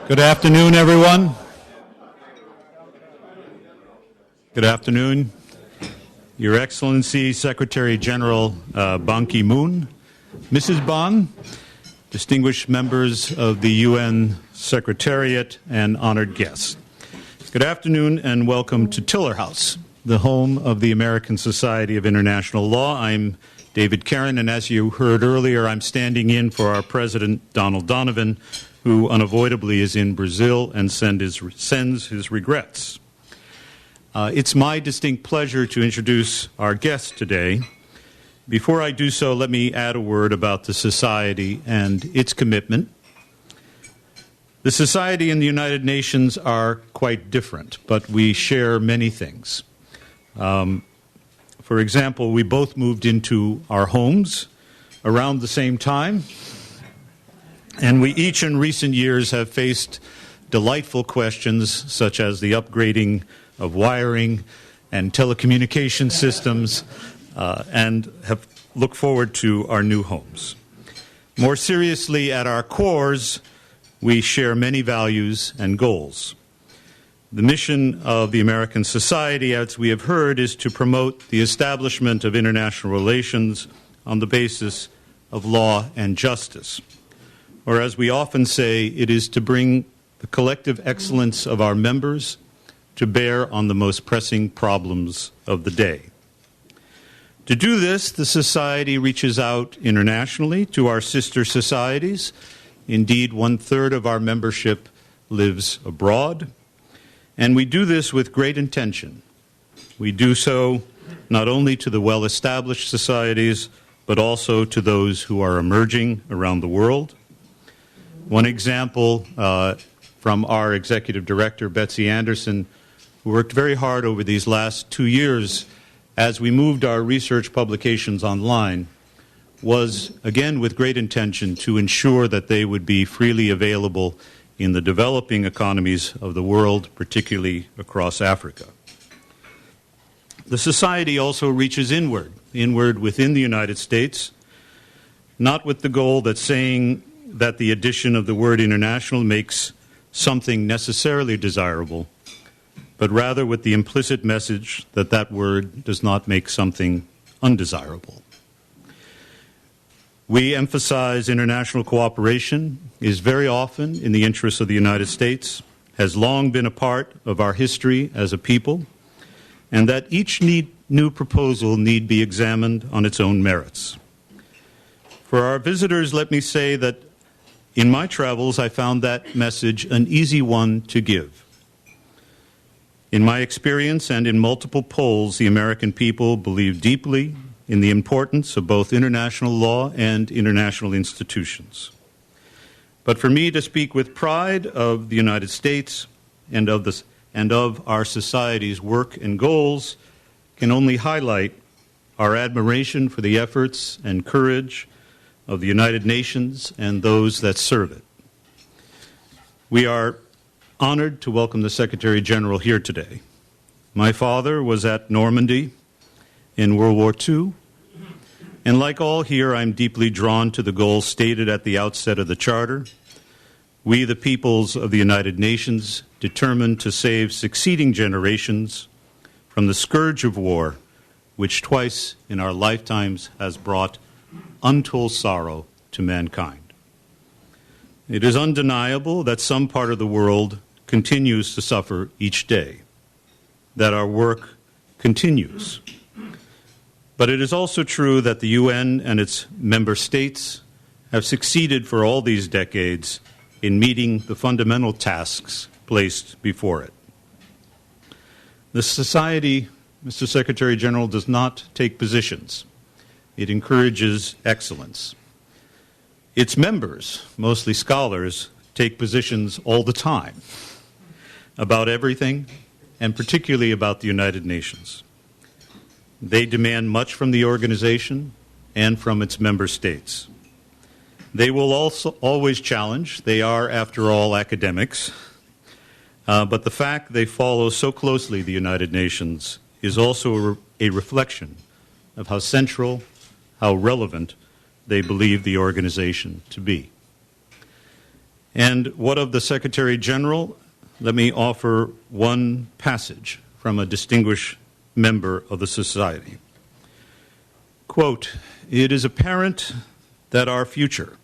Good afternoon, everyone. Good afternoon. Your Excellency, Secretary General Ban Ki-moon, Mrs. Ban, distinguished members of the UN Secretariat, and honored guests. Good afternoon and welcome to Tiller House, the home of the American Society of International Law. I'm David Caron, and as you heard earlier, I'm standing in for our President, Donald Donovan, who unavoidably is in Brazil and sends his regrets. It's my distinct pleasure to introduce our guest today. Before I do so, let me add a word about the Society and its commitment. The Society and the United Nations are quite different, but we share many things. For example, we both moved into our homes around the same time, and we each in recent years have faced delightful questions such as the upgrading of wiring and telecommunication systems, and have looked forward to our new homes. More seriously, at our cores, we share many values and goals. The mission of the American Society, as we have heard, is to promote the establishment of international relations on the basis of law and justice. Or as we often say, it is to bring the collective excellence of our members to bear on the most pressing problems of the day. To do this, the Society reaches out internationally to our sister societies. Indeed, 1/3 of our membership lives abroad. And we do this with great intention. We do so not only to the well-established societies, but also to those who are emerging around the world. One example from our executive director, Betsy Anderson, who worked very hard over these last 2 years as we moved our research publications online, was, again, with great intention to ensure that they would be freely available in the developing economies of the world, particularly across Africa. The Society also reaches inward within the United States, not with the goal that saying that the addition of the word international makes something necessarily desirable, but rather with the implicit message that that word does not make something undesirable. We emphasize international cooperation is very often in the interests of the United States, has long been a part of our history as a people, and that each new proposal need be examined on its own merits. For our visitors, let me say that in my travels, I found that message an easy one to give. In my experience and in multiple polls, the American people believe deeply in the importance of both international law and international institutions. But for me to speak with pride of the United States and of our society's work and goals can only highlight our admiration for the efforts and courage of the United Nations and those that serve it. We are honored to welcome the Secretary General here today. My father was at Normandy in World War II, and like all here, I'm deeply drawn to the goals stated at the outset of the Charter. We, the peoples of the United Nations, determined to save succeeding generations from the scourge of war, which twice in our lifetimes has brought untold sorrow to mankind. It is undeniable that some part of the world continues to suffer each day, that our work continues. But it is also true that the UN and its member states have succeeded for all these decades in meeting the fundamental tasks placed before it. The Society, Mr. Secretary General, does not take positions. It encourages excellence. Its members, mostly scholars, take positions all the time about everything, and particularly about the United Nations. They demand much from the organization and from its member states. They will also always challenge. They are, after all, academics. But the fact they follow so closely the United Nations is also a reflection of how central, how relevant they believe the organization to be. And what of the Secretary General? Let me offer one passage from a distinguished member of the Society. Quote, "It is apparent that our future,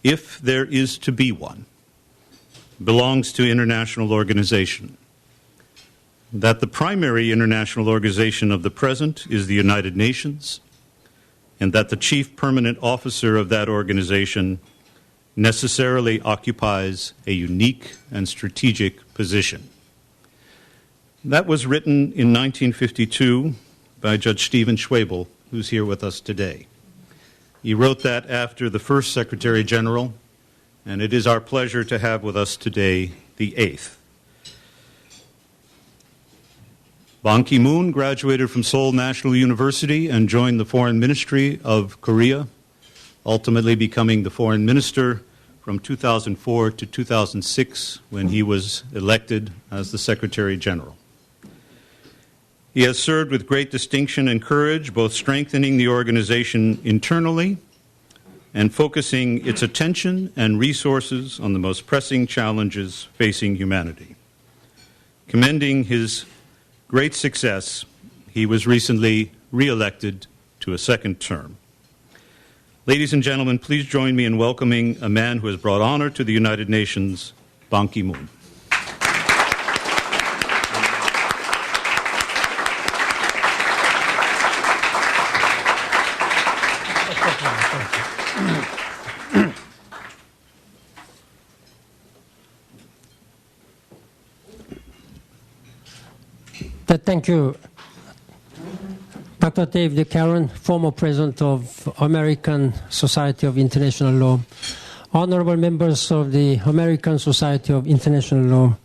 if there is to be one, belongs to international organization, that the primary international organization of the present is the United Nations, and that the chief permanent officer of that organization necessarily occupies a unique and strategic position." That was written in 1952 by Judge Stephen Schwabel, who's here with us today. He wrote that after the first Secretary General, and it is our pleasure to have with us today the eighth. Ban Ki-moon graduated from Seoul National University and joined the Foreign Ministry of Korea, ultimately becoming the Foreign Minister from 2004 to 2006 when he was elected as the Secretary General. He has served with great distinction and courage, both strengthening the organization internally and focusing its attention and resources on the most pressing challenges facing humanity. Commending his great success, he was recently re-elected to a second term. Ladies and gentlemen, please join me in welcoming a man who has brought honor to the United Nations, Ban Ki-moon. Thank you, Dr. David Caron, former president of American Society of International Law, honorable members of the American Society of International Law,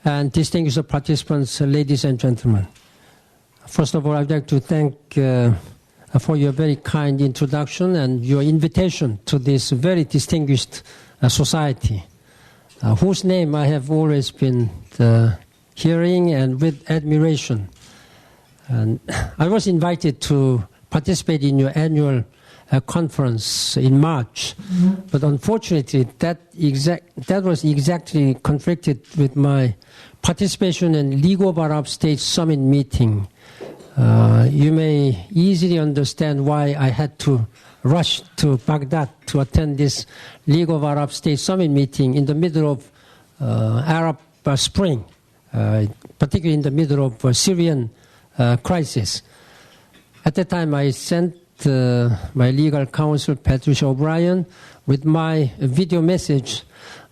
and distinguished participants, ladies and gentlemen. First of all, I'd like to thank for your very kind introduction and your invitation to this very distinguished society, whose name I have always been hearing and with admiration. And I was invited to participate in your annual conference in March, but unfortunately that was exactly conflicted with my participation in League of Arab States Summit meeting. You may easily understand why I had to rush to Baghdad to attend this League of Arab States Summit meeting in the middle of Arab Spring, particularly in the middle of Syrian crisis. At that time, I sent my legal counsel, Patricia O'Brien, with my video message,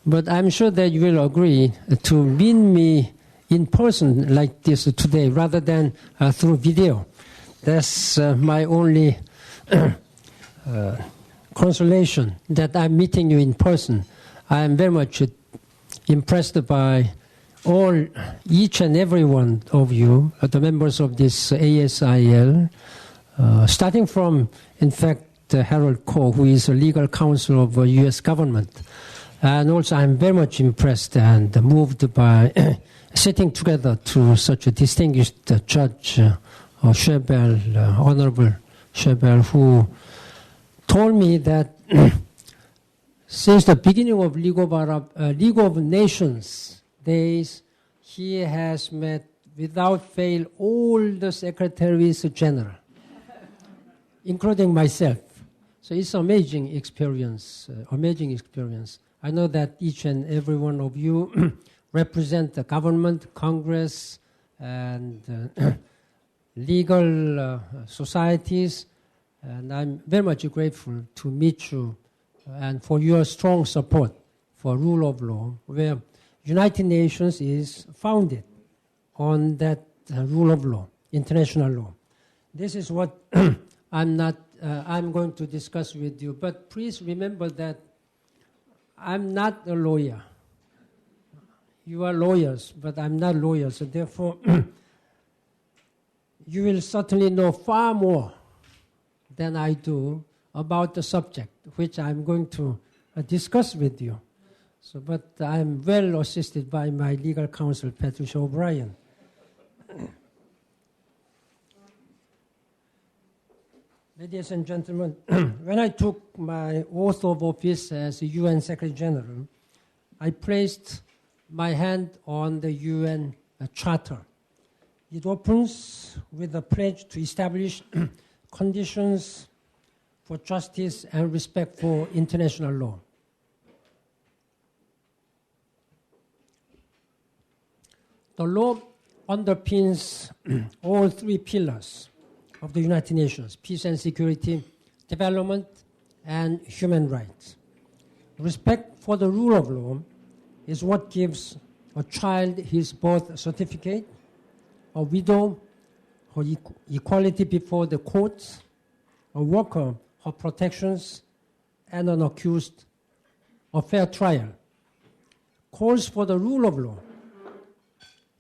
but I'm sure that you will agree to meet me in person like this today rather than through video. That's my only consolation, that I'm meeting you in person. I am very much impressed by each and every one of you, the members of this ASIL, starting from, in fact, Harold Koh, who is a legal counsel of the U.S. government. And also I'm very much impressed and moved by sitting together to such a distinguished judge, Schwabel, Honorable Schwabel, who told me that since the beginning of League of Nations days, he has met without fail all the secretaries general, including myself. So it's amazing experience, I know that each and every one of you represent the government, Congress, and legal societies, and I'm very much grateful to meet you and for your strong support for rule of law, where United Nations is founded on that rule of law, international law. This is what I'm going to discuss with you, but please remember that I'm not a lawyer. You are lawyers, but I'm not lawyers, so therefore you will certainly know far more than I do about the subject, which I'm going to discuss with you. So, but I'm well assisted by my legal counsel, Patricia Ladies and gentlemen, when I took my oath of office as UN Secretary General, I placed my hand on the UN Charter. It opens with a pledge to establish conditions for justice and respect for international law. The law underpins all three pillars of the United Nations: peace and security, development, and human rights. Respect for the rule of law is what gives a child his birth certificate, a widow her equality before the courts, a worker her protections, and an accused a fair trial. Calls for the rule of law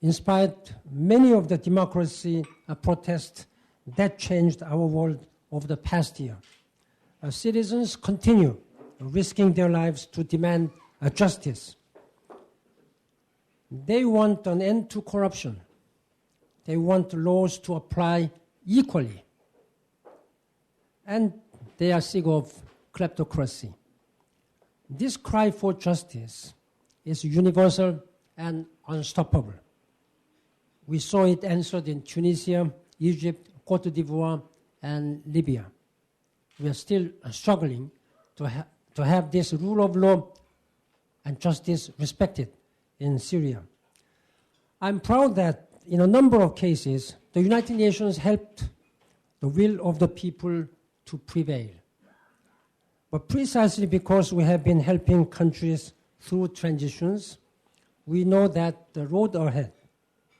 inspired many of the democracy protests that changed our world over the past year. Citizens continue risking their lives to demand justice. They want an end to corruption. They want laws to apply equally. And they are sick of kleptocracy. This cry for justice is universal and unstoppable. We saw it answered in Tunisia, Egypt, Cote d'Ivoire, and Libya. We are still struggling to have this rule of law and justice respected in Syria. I'm proud that in a number of cases, the United Nations helped the will of the people to prevail. But precisely because we have been helping countries through transitions, we know that the road ahead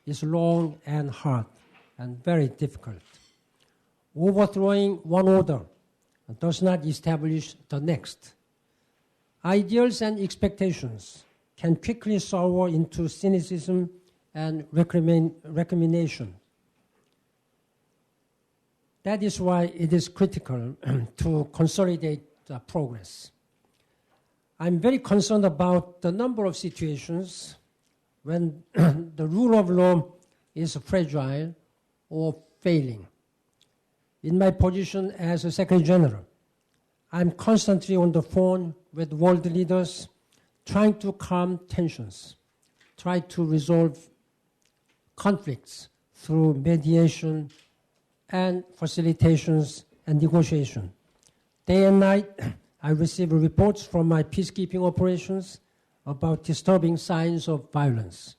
is long and hard and very difficult. Overthrowing one order does not establish the next. Ideals and expectations can quickly sour into cynicism and recrimination. That is why it is critical to consolidate progress. I'm very concerned about the number of situations when the rule of law is fragile or failing. In my position as a Secretary General, I'm constantly on the phone with world leaders trying to calm tensions, try to resolve conflicts through mediation and facilitations and negotiation. Day and night, I receive reports from my peacekeeping operations about disturbing signs of violence.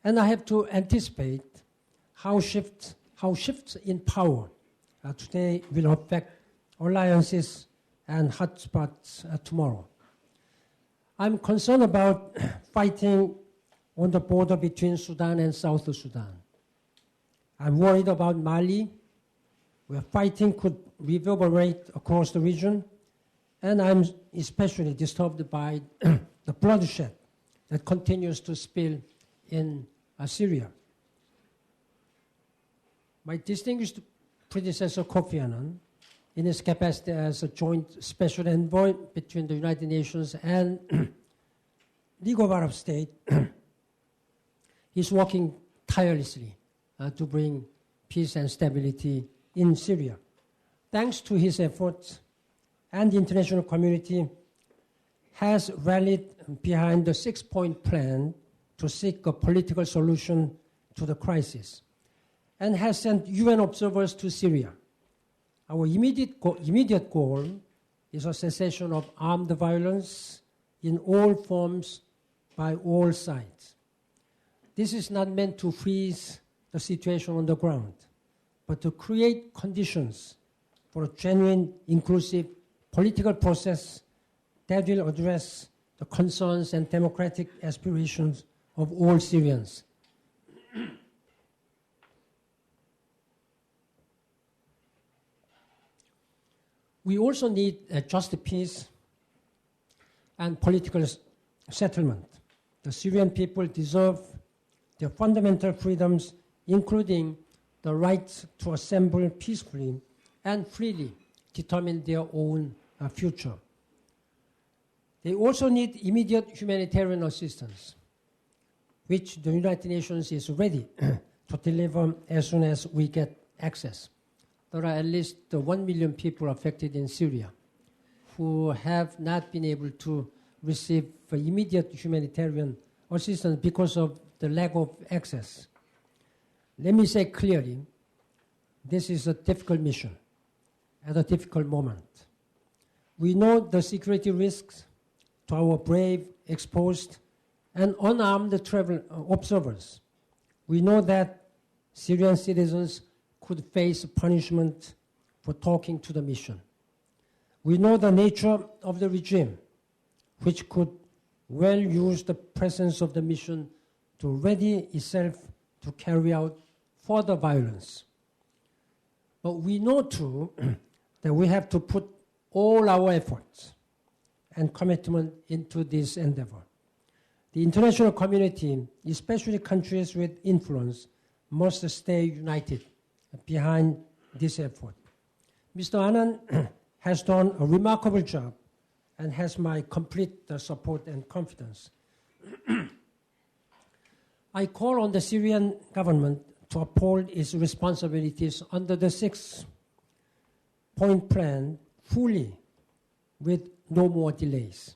And I have to anticipate how shifts in power today will affect alliances and hotspots tomorrow. I'm concerned about fighting on the border between Sudan and South Sudan. I'm worried about Mali, where fighting could reverberate across the region, and I'm especially disturbed by the bloodshed that continues to spill in Syria. My distinguished predecessor, Kofi Annan, in his capacity as a joint special envoy between the United Nations and League of Arab States, he's working tirelessly to bring peace and stability in Syria. Thanks to his efforts, and the international community has rallied behind the 6-point plan to seek a political solution to the crisis and has sent UN observers to Syria. Our immediate goal is a cessation of armed violence in all forms by all sides. This is not meant to freeze the situation on the ground, but to create conditions for a genuine, inclusive political process that will address the concerns and democratic aspirations of all Syrians. We also need a just peace and political settlement. The Syrian people deserve their fundamental freedoms, including the right to assemble peacefully and freely determine their own future. They also need immediate humanitarian assistance, which the United Nations is ready to deliver as soon as we get access. there are at least 1 million people affected in Syria who have not been able to receive immediate humanitarian assistance because of the lack of access. Let me say clearly, this is a difficult mission at a difficult moment. We know the security risks to our brave, exposed, and unarmed travel observers. We know that Syrian citizens could face punishment for talking to the mission. We know the nature of the regime, which could well use the presence of the mission to ready itself to carry out further violence. But we know too that we have to put all our efforts and commitment into this endeavor. The international community, especially countries with influence, must stay united behind this effort. Mr. Annan has done a remarkable job and has my complete support and confidence. I call on the Syrian government to uphold its responsibilities under the 6-point plan fully with no more delays.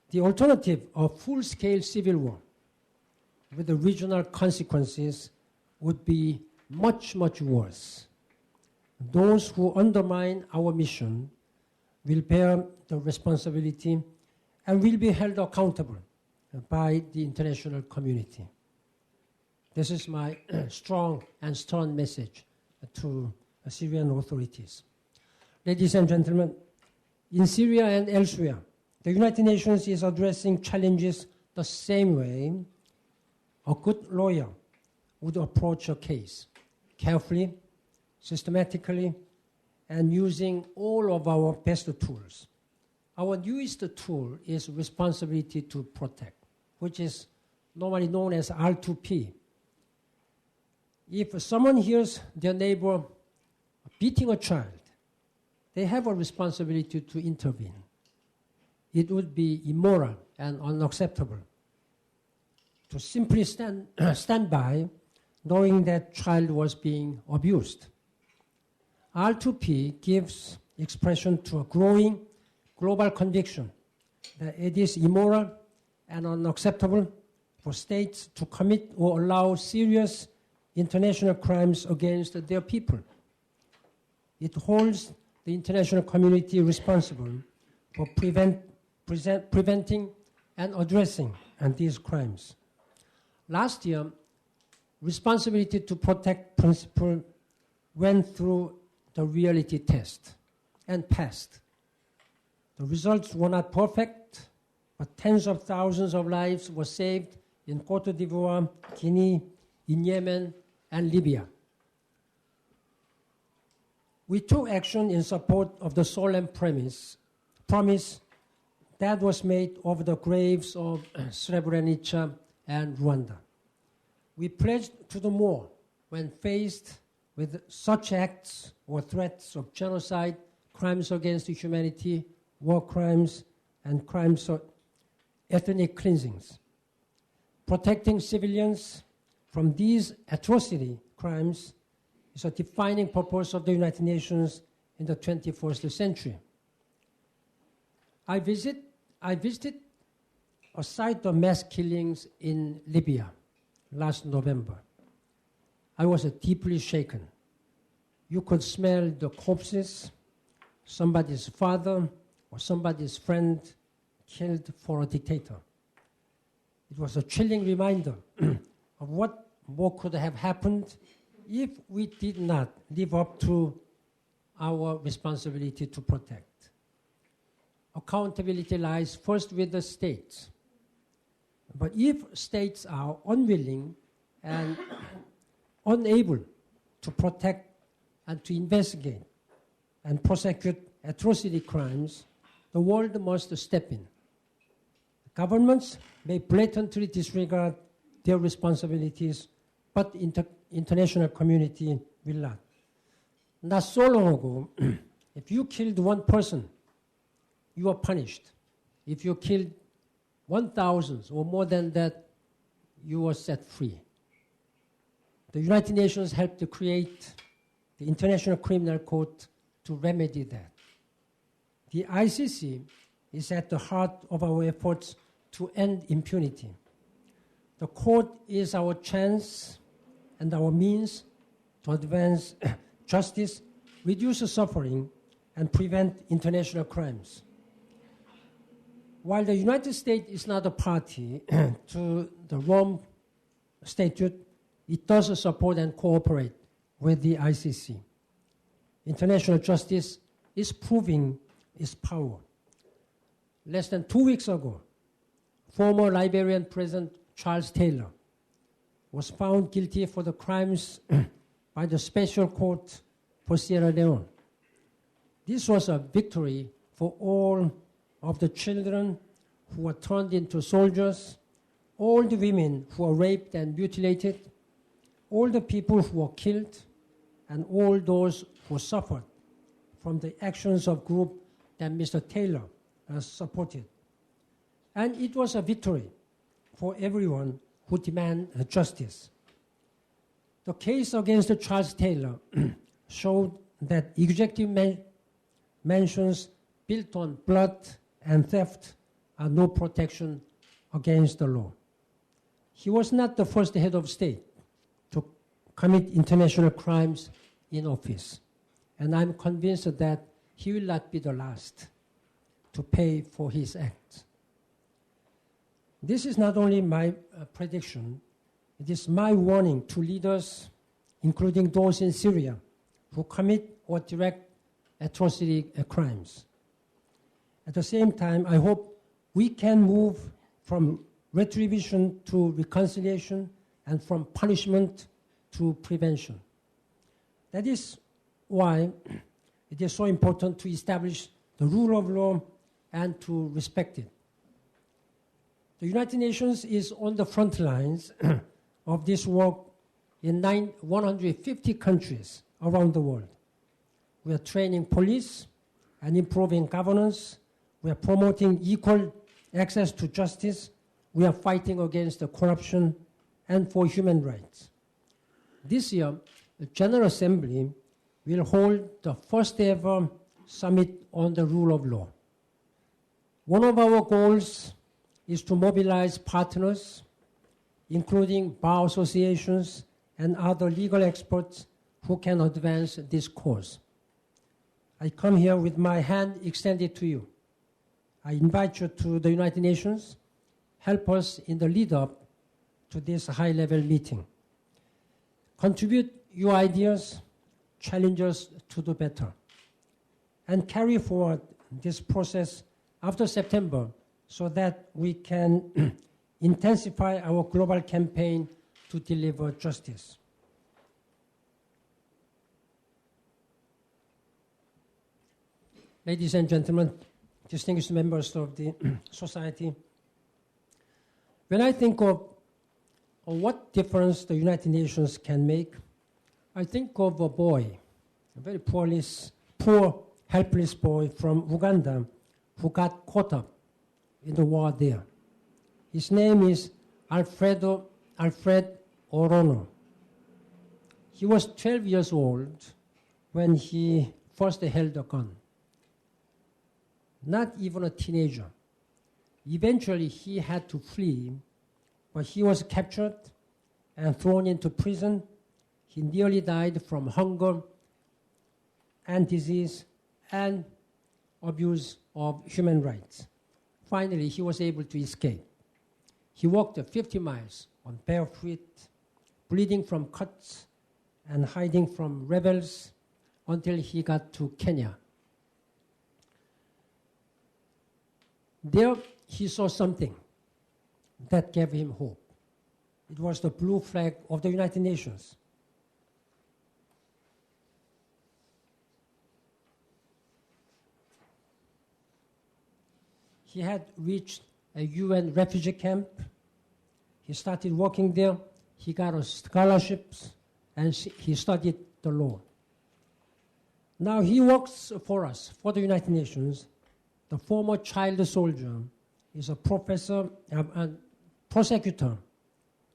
The alternative of full-scale civil war with the regional consequences would be much, much worse. Those who undermine our mission will bear the responsibility and will be held accountable by the international community. This is my strong and stern message to the Syrian authorities. Ladies and gentlemen, in Syria and elsewhere, the United Nations is addressing challenges the same way a good lawyer would approach a case, carefully, systematically, and using all of our best tools. Our newest tool is responsibility to protect, which is normally known as R2P. If someone hears their neighbor beating a child, they have a responsibility to intervene. It would be immoral and unacceptable to simply stand by knowing that child was being abused. R2P gives expression to a growing global conviction that it is immoral and unacceptable for states to commit or allow serious international crimes against their people. It holds the international community responsible for preventing and addressing these crimes. Last year, responsibility to protect principle went through the reality test and passed. The results were not perfect, but tens of thousands of lives were saved in Côte d'Ivoire, Guinea, in Yemen, and Libya. We took action in support of the solemn promise that was made over the graves of Srebrenica and Rwanda. We pledged to do more when faced with such acts or threats of genocide, crimes against humanity, war crimes, and crimes of ethnic cleansings. Protecting civilians from these atrocity crimes is a defining purpose of the United Nations in the 21st century. I visited a site of mass killings in Libya last November. I was deeply shaken. You could smell the corpses, somebody's father or somebody's friend killed for a dictator. It was a chilling reminder of what more could have happened if we did not live up to our responsibility to protect. Accountability lies first with the states. But if states are unwilling and unable to protect and to investigate and prosecute atrocity crimes, the world must step in. Governments may blatantly disregard their responsibilities, but the international community will not. Not so long ago, if you killed one person, you were punished. If you killed 1,000 or more than that, you were set free. The United Nations helped to create the International Criminal Court to remedy that. The ICC is at the heart of our efforts to end impunity. The court is our chance and our means to advance justice, reduce suffering, and prevent international crimes. While the United States is not a party to the Rome Statute, it does support and cooperate with the ICC. International justice is proving its power. Less than 2 weeks ago, former Liberian President Charles Taylor was found guilty for the crimes by the Special Court for Sierra Leone. This was a victory for all of the children who were turned into soldiers, all the women who were raped and mutilated, all the people who were killed, and all those who suffered from the actions of groups that Mr. Taylor has supported. And it was a victory for everyone who demanded justice. The case against Charles Taylor showed that executive mansions built on blood and theft are no protection against the law. He was not the first head of state to commit international crimes in office, and I'm convinced that he will not be the last to pay for his acts. This is not only my prediction, it is my warning to leaders, including those in Syria, who commit or direct atrocity crimes. At the same time, I hope we can move from retribution to reconciliation and from punishment to prevention. That is why it is so important to establish the rule of law and to respect it. The United Nations is on the front lines of this work in 150 countries around the world. We are training police and improving governance. We are promoting equal access to justice. We are fighting against the corruption and for human rights. This year, the General Assembly will hold the first ever summit on the rule of law. One of our goals is to mobilize partners, including bar associations and other legal experts who can advance this cause. I come here with my hand extended to you. I invite you to the United Nations. Help us in the lead up to this high-level meeting. Contribute your ideas, challenge us to do better, and carry forward this process after September so that we can intensify our global campaign to deliver justice. Ladies and gentlemen, distinguished members of the society, when I think of what difference the United Nations can make, I think of a boy, a very poor, helpless boy from Uganda who got caught up in the war there. His name is Alfred Orono. He was 12 years old when he first held a gun. Not even a teenager. Eventually, he had to flee, but he was captured and thrown into prison. He nearly died from hunger and disease and abuse of human rights. Finally, he was able to escape. He walked 50 miles on bare feet, bleeding from cuts and hiding from rebels until he got to Kenya. There, he saw something that gave him hope. It was the blue flag of the United Nations. He had reached a UN refugee camp. He started working there. He got a scholarship, and he studied the law. Now he works for us, for the United Nations. The former child soldier is a professor and prosecutor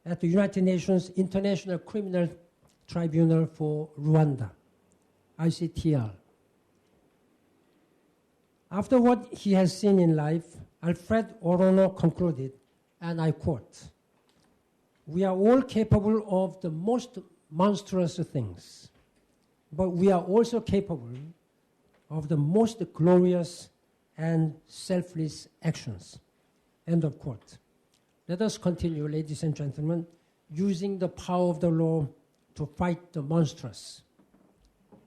at the United Nations International Criminal Tribunal for Rwanda. ICTR. After what he has seen in life, Alfred Orono concluded, and I quote, "We are all capable of the most monstrous things, but we are also capable of the most glorious and selfless actions." End of quote. Let us continue, ladies and gentlemen, using the power of the law to fight the monstrous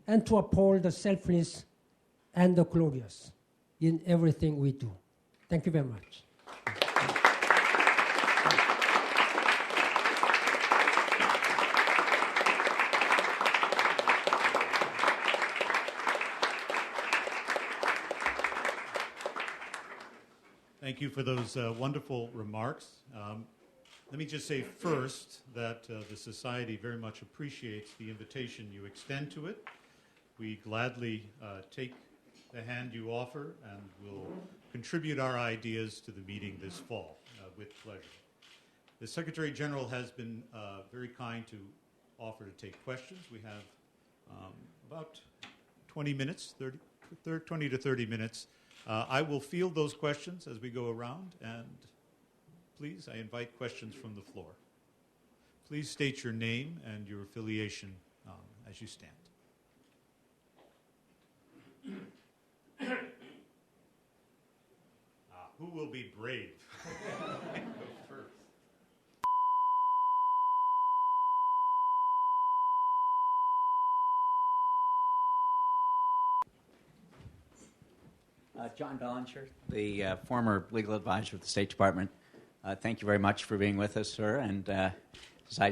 and to uphold the selfless and the glorious in everything we do. Thank you very much. Thank you for those wonderful remarks. Let me just say first that the Society very much appreciates the invitation you extend to it. We gladly take the hand you offer and will contribute our ideas to the meeting this fall with pleasure. The Secretary General has been very kind to offer to take questions. We have about 20 minutes, 20 to 30 minutes. I will field those questions as we go around, and please, I invite questions from the floor. Please state your name and your affiliation as you stand. Who will be brave? Go first. John Bellinger, the former legal advisor of the State Department. Thank you very much for being with us, sir. And as I